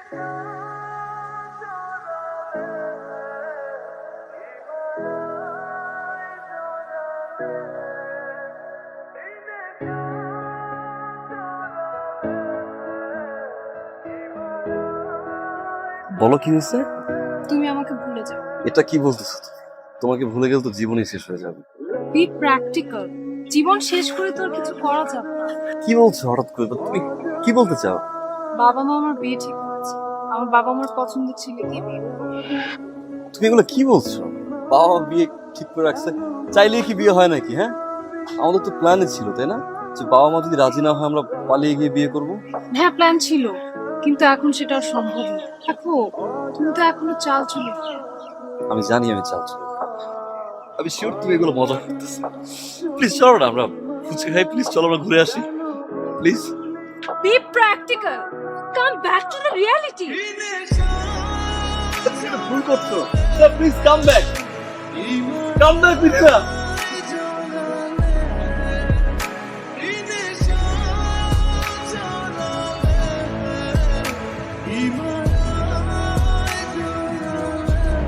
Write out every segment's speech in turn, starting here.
বলো কি হয়েছে? তুমি আমাকে ভুলে যাও। এটা কি বলতেছো? তোমাকে ভুলে গেলে তো জীবনই শেষ হয়ে যাবে। B practical. জীবন শেষ করে তো আর কিছু করা যাবে না। কি বলছো হঠাৎ করে? তুমি কি বলতে চাও? বাবা মা আমার বিয়ে ঠিক করেছে। আমার বাবা আমার পছন্দের ছেলেকে বিয়ে করবে। তুমি এগুলো কি বলছো? বাবা মা বিয়ে ঠিক করে রাখছে, চাইলেই কি বিয়ে হয় নাকি? হ্যাঁ, আমাদের তো প্ল্যানে ছিল, তাই না, যে বাবা মা যদি রাজি না হয় আমরা পালিয়ে গিয়ে বিয়ে করব। হ্যাঁ, প্ল্যান ছিল, কিন্তু এখন সেটা আর সম্ভব না। দেখো, তুমি তো এখনো চাল চলে। আমি জানি আমি চাচ্ছি, আমি শিওর তুমি এগুলো মজা করতেছো। প্লিজ চলো না আমরা ফুচকা খাই, প্লিজ চলো আমরা ঘুরে আসি please. Be practical, come back to the reality. ভুল করছো, প্লিজ কাম ব্যাক, মিত্রা।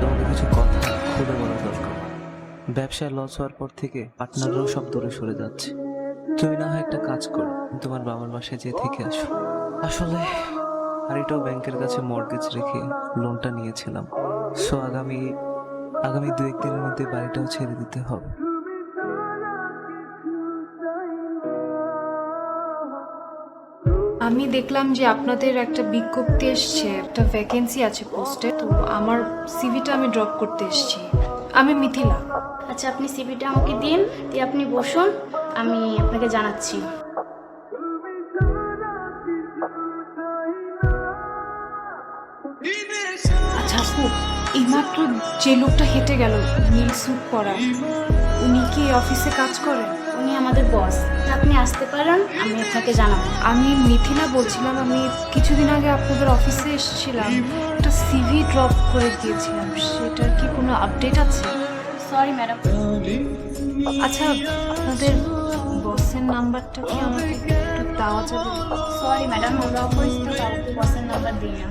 তোমাকে কিছু কথা খুলে বলা দরকার। ব্যবসায় লস হওয়ার পর থেকে পার্টনাররাও সব দূরে সরে যাচ্ছে। তুমি না হয় একটা কাজ করো, তোমার বাবার বাসায় যেয়ে থেকে আসো। আসলে বাড়িটাও ব্যাংকের কাছে মর্টগেজ রেখে লোনটা নিয়েছিলাম। সো আগামী 2-1 দিনের মধ্যে বাড়িটাও ছেড়ে দিতে হবে। আমি দেখলাম যে আপনাদের একটা বিজ্ঞপ্তি এসছে, একটা ভ্যাকেন্সি আছে পোস্টে, তো আমার সিভিটা আমি ড্রপ করতে এসেছি। আমি মিথিলা। আচ্ছা, আপনি সিভিটা আমাকে দিন, দিয়ে আপনি বসুন, আমি আপনাকে জানাচ্ছি। আচ্ছা আপু, এইমাত্র যে লোকটা হেঁটে গেল নীল স্যুট পরা, উনি কি অফিসে কাজ করেন? উনি আমাদের বস। আপনি আসতে পারেন, আমি আপনাকে জানাবো। আমি মিথিলা বলছিলাম, আমি কিছুদিন আগে আপনাদের অফিসে এসেছিলাম, একটা সিভি ড্রপ করে দিয়েছিলাম, সেটার কি কোনো আপডেট আছে? Sorry madam. আচ্ছা, আপনাদের বসের নাম্বারটা কি আমাকে একটু দেওয়া যাবে? সরি ম্যাডাম, আমরা অপরিচিত কাউকে বসের নাম্বার দিই না।